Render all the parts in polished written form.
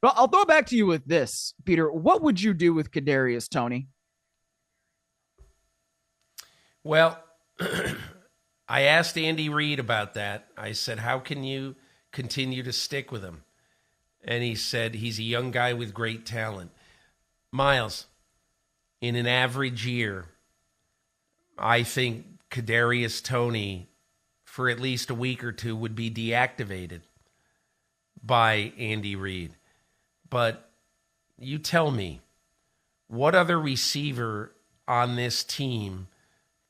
But I'll throw it back to you with this, Peter. What would you do with Kadarius Toney? Well, I asked Andy Reid about that. I said, how can you continue to stick with him? And he said, he's a young guy with great talent. Myles, in an average year, I think Kadarius Toney, for at least a week or two, would be deactivated by Andy Reid. But you tell me, what other receiver on this team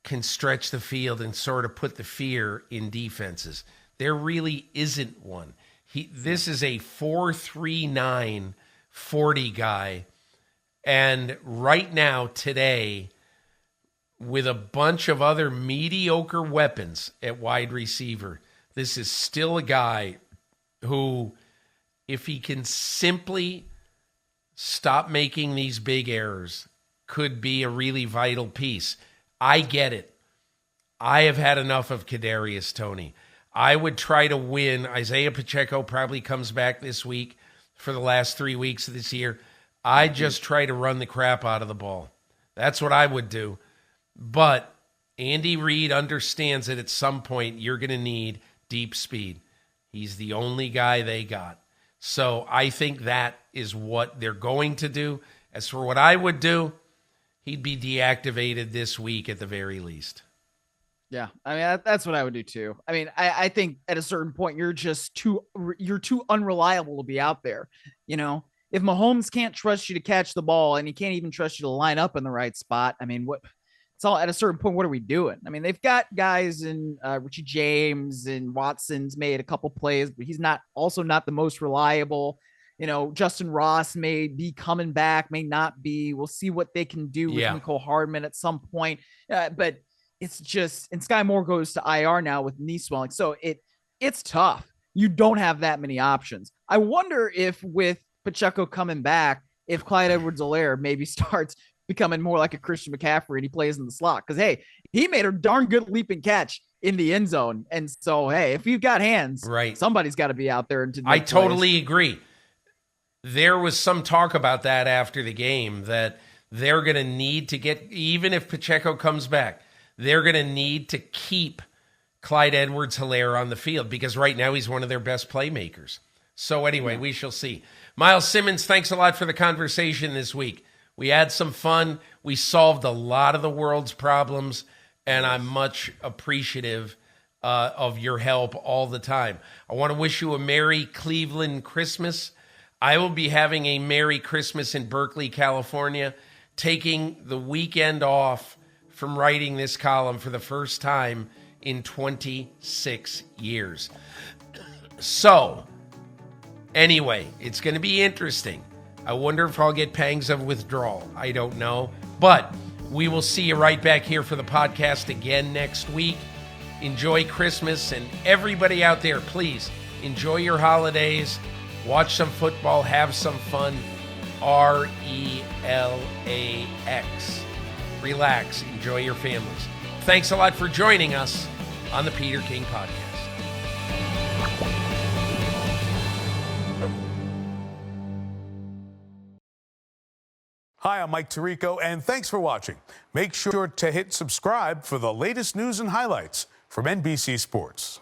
can stretch the field and sort of put the fear in defenses? There really isn't one. This is a 4.39 40 guy. And right now, today, with a bunch of other mediocre weapons at wide receiver, this is still a guy who, if he can simply stop making these big errors, could be a really vital piece. I get it. I have had enough of Kadarius Toney. I would try to win. Isaiah Pacheco probably comes back this week for the last 3 weeks of this year. I just try to run the crap out of the ball. That's what I would do. But Andy Reid understands that at some point you're going to need deep speed. He's the only guy they got. So I think that is what they're going to do. As for what I would do, he'd be deactivated this week at the very least. Yeah, I mean that's what I would do too. I mean, I think at a certain point you're too unreliable to be out there. You know, if Mahomes can't trust you to catch the ball and he can't even trust you to line up in the right spot, I mean, what? It's all at a certain point. What are we doing? I mean, they've got guys in Richie James and Watson's made a couple plays, but he's not the most reliable. You know, Justin Ross may be coming back, may not be. We'll see what they can do with Nicole Hardman at some point. But it's just, and Sky Moore goes to IR now with knee swelling. So it's tough. You don't have that many options. I wonder if with Pacheco coming back, if Clyde Edwards-Helaire maybe starts becoming more like a Christian McCaffrey and he plays in the slot. Because, hey, he made a darn good leaping catch in the end zone. And so, hey, if you've got hands, right, somebody's got to be out there. I totally agree. There was some talk about that after the game, that they're going to need to get, even if Pacheco comes back, they're going to need to keep Clyde Edwards-Helaire on the field because right now he's one of their best playmakers. So anyway, we shall see. Myles Simmons, thanks a lot for the conversation this week. We had some fun. We solved a lot of the world's problems, and I'm much appreciative of your help all the time. I want to wish you a Merry Cleveland Christmas. I will be having a Merry Christmas in Berkeley, California, taking the weekend off from writing this column for the first time in 26 years. So, anyway, it's going to be interesting. I wonder if I'll get pangs of withdrawal. I don't know. But we will see you right back here for the podcast again next week. Enjoy Christmas, and everybody out there, please enjoy your holidays. Watch some football. Have some fun. RELAX. Relax. Enjoy your families. Thanks a lot for joining us on the Peter King Podcast. Hi, I'm Mike Tirico, and thanks for watching. Make sure to hit subscribe for the latest news and highlights from NBC Sports.